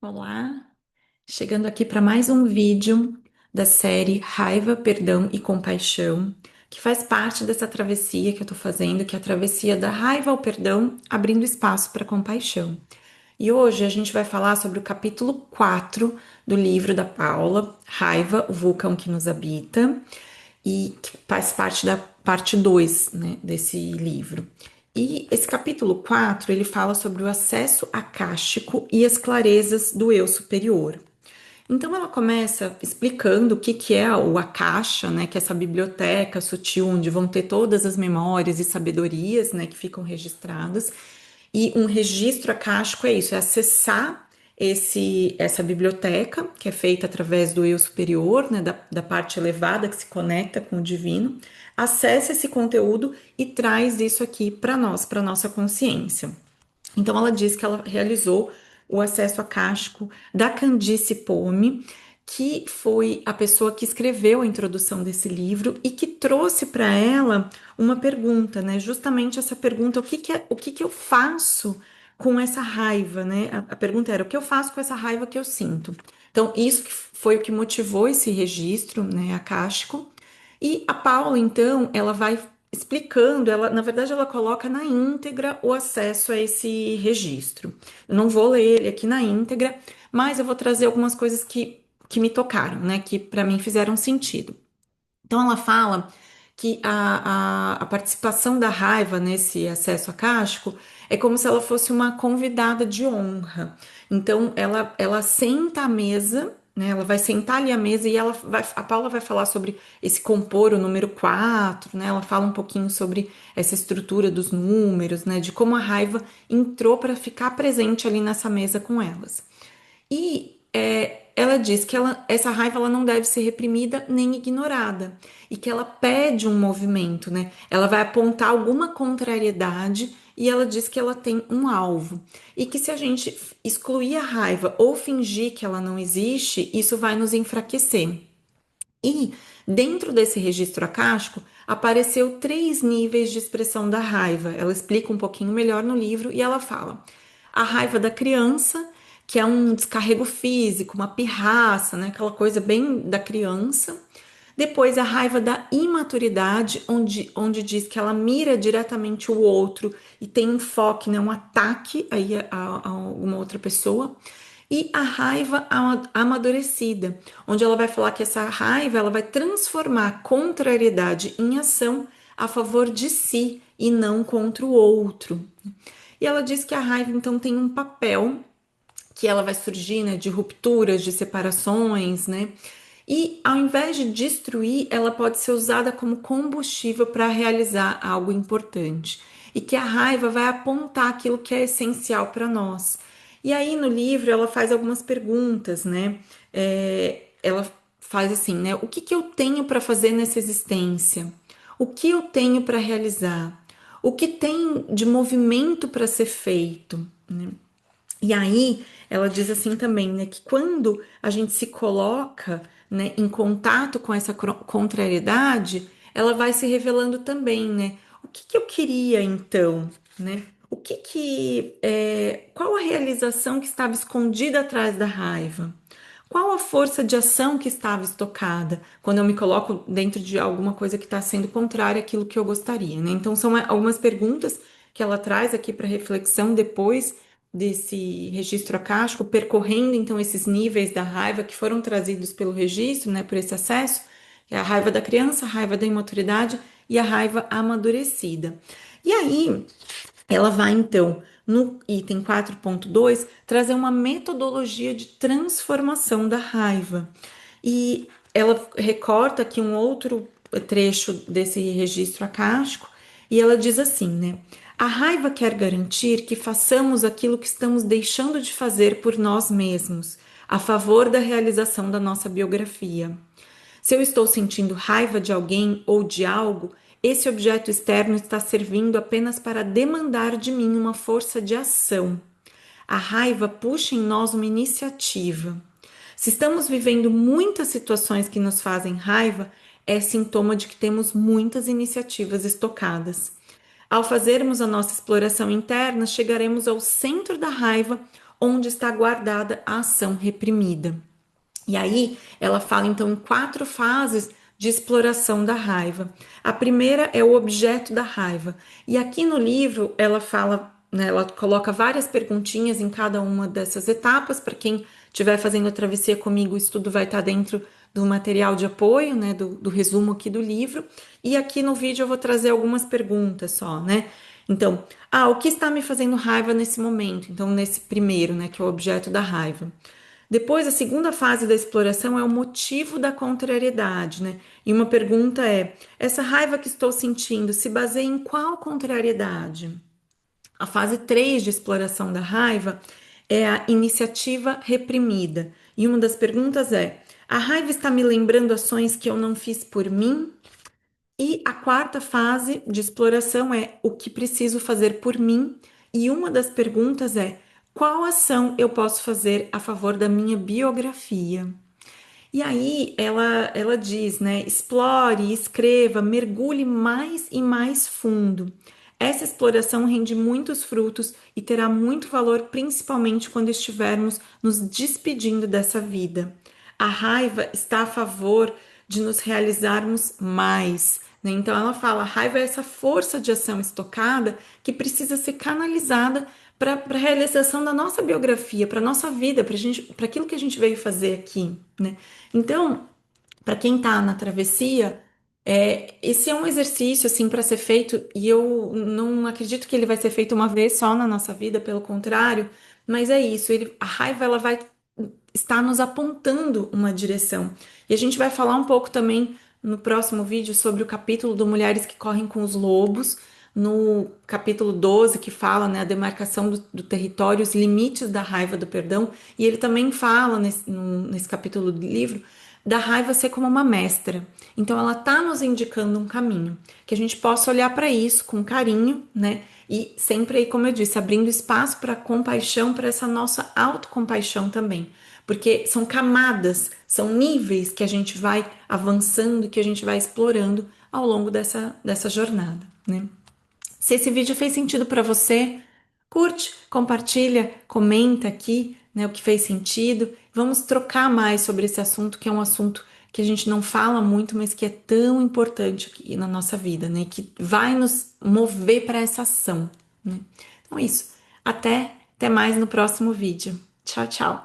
Olá, chegando aqui para mais um vídeo da série Raiva, Perdão e Compaixão, que faz parte dessa travessia que eu estou fazendo, que é a travessia da raiva ao perdão, abrindo espaço para compaixão. E hoje a gente vai falar sobre o capítulo 4 do livro da Paula, Raiva, o vulcão que nos habita, e que faz parte da parte 2, né, desse livro. E esse capítulo 4 ele fala sobre o acesso acástico e as clarezas do eu superior. Então ela começa explicando o que é o Akasha, né, que é essa biblioteca sutil onde vão ter todas as memórias e sabedorias, né, que ficam registradas. E um registro akáshico é isso, é acessar essa biblioteca, que é feita através do eu superior, né, da parte elevada que se conecta com o divino, acessa esse conteúdo e traz isso aqui para nós, para nossa consciência. Então, ela diz que ela realizou o acesso akáshico da Candice Pome, que foi a pessoa que escreveu a introdução desse livro e que trouxe para ela uma pergunta, né? Justamente essa pergunta: o que que eu faço com essa raiva, né? A pergunta era: o que eu faço com essa raiva que eu sinto? Então, isso que foi o que motivou esse registro, né, akáshico. E a Paula, então, ela vai explicando, ela, na verdade, ela coloca na íntegra o acesso a esse registro. Eu não vou ler ele aqui na íntegra, mas eu vou trazer algumas coisas que me tocaram, né, que para mim fizeram sentido. Então, ela fala que a participação da raiva nesse acesso acástico é como se ela fosse uma convidada de honra. Então, ela senta à mesa, né? Ela vai sentar ali à mesa e a Paula vai falar sobre esse compor, o número 4, né? Ela fala um pouquinho sobre essa estrutura dos números, né? De como a raiva entrou para ficar presente ali nessa mesa com elas. E ela diz que essa raiva ela não deve ser reprimida nem ignorada e que ela pede um movimento, né? Ela vai apontar alguma contrariedade e ela diz que ela tem um alvo e que se a gente excluir a raiva ou fingir que ela não existe, isso vai nos enfraquecer. E dentro desse registro acástico apareceu 3 níveis de expressão da raiva. Ela explica um pouquinho melhor no livro e ela fala: a raiva da criança, que é um descarrego físico, uma pirraça, né? Aquela coisa bem da criança. Depois a raiva da imaturidade, onde diz que ela mira diretamente o outro e tem um foco, né, um ataque aí a uma outra pessoa. E a raiva amadurecida, onde ela vai falar que essa raiva ela vai transformar a contrariedade em ação a favor de si e não contra o outro. E ela diz que a raiva então tem um papel que ela vai surgir, né, de rupturas, de separações, né? E ao invés de destruir, ela pode ser usada como combustível para realizar algo importante. E que a raiva vai apontar aquilo que é essencial para nós. E aí no livro ela faz algumas perguntas, né? Ela faz assim, né? O que eu tenho para fazer nessa existência? O que eu tenho para realizar? O que tem de movimento para ser feito? Né? E aí ela diz assim também, né, que quando a gente se coloca, né, em contato com essa contrariedade, ela vai se revelando também, né? O que eu queria então, né? Qual a realização que estava escondida atrás da raiva? Qual a força de ação que estava estocada quando eu me coloco dentro de alguma coisa que está sendo contrária àquilo que eu gostaria, né? Então, são algumas perguntas que ela traz aqui para reflexão depois desse registro acástico, percorrendo então esses níveis da raiva que foram trazidos pelo registro, né, por esse acesso, que é a raiva da criança, a raiva da imaturidade e a raiva amadurecida. E aí, ela vai então, no item 4.2, trazer uma metodologia de transformação da raiva. E ela recorta aqui um outro trecho desse registro acástico e ela diz assim, né? A raiva quer garantir que façamos aquilo que estamos deixando de fazer por nós mesmos, a favor da realização da nossa biografia. Se eu estou sentindo raiva de alguém ou de algo, esse objeto externo está servindo apenas para demandar de mim uma força de ação. A raiva puxa em nós uma iniciativa. Se estamos vivendo muitas situações que nos fazem raiva, é sintoma de que temos muitas iniciativas estocadas. Ao fazermos a nossa exploração interna, chegaremos ao centro da raiva, onde está guardada a ação reprimida. E aí ela fala então em 4 fases de exploração da raiva. A primeira é o objeto da raiva. E aqui no livro ela fala, né, ela coloca várias perguntinhas em cada uma dessas etapas. Para quem estiver fazendo a travessia comigo, isso tudo vai estar dentro do material de apoio, né, do resumo aqui do livro. E aqui no vídeo eu vou trazer algumas perguntas só, né? Então, o que está me fazendo raiva nesse momento? Então, nesse primeiro, né, que é o objeto da raiva. Depois, a segunda fase da exploração é o motivo da contrariedade, né? E uma pergunta é: essa raiva que estou sentindo se baseia em qual contrariedade? A fase 3 de exploração da raiva é a iniciativa reprimida. E uma das perguntas é: a raiva está me lembrando ações que eu não fiz por mim? E a quarta fase de exploração é o que preciso fazer por mim. E uma das perguntas é: qual ação eu posso fazer a favor da minha biografia? E aí ela diz, né? Explore, escreva, mergulhe mais e mais fundo. Essa exploração rende muitos frutos e terá muito valor, principalmente quando estivermos nos despedindo dessa vida. A raiva está a favor de nos realizarmos mais, né? Então ela fala, a raiva é essa força de ação estocada que precisa ser canalizada para a realização da nossa biografia, para a nossa vida, para aquilo que a gente veio fazer aqui, né? Então, para quem está na travessia, esse é um exercício assim para ser feito e eu não acredito que ele vai ser feito uma vez só na nossa vida, pelo contrário, mas é isso, a raiva ela vai estar nos apontando uma direção. E a gente vai falar um pouco também no próximo vídeo sobre o capítulo do Mulheres que Correm com os Lobos, no capítulo 12, que fala, né, a demarcação do território, os limites da raiva do perdão, e ele também fala nesse capítulo do livro da raiva ser como uma mestra. Então ela está nos indicando um caminho, que a gente possa olhar para isso com carinho, né? E sempre aí, como eu disse, abrindo espaço para compaixão, para essa nossa autocompaixão também. Porque são camadas, são níveis que a gente vai avançando, que a gente vai explorando ao longo dessa jornada, né? Se esse vídeo fez sentido para você, curte, compartilha, comenta aqui, né, o que fez sentido. Vamos trocar mais sobre esse assunto, que é um assunto que a gente não fala muito, mas que é tão importante aqui na nossa vida, né, que vai nos mover para essa ação, né? Então é isso. Até mais no próximo vídeo. Tchau, tchau.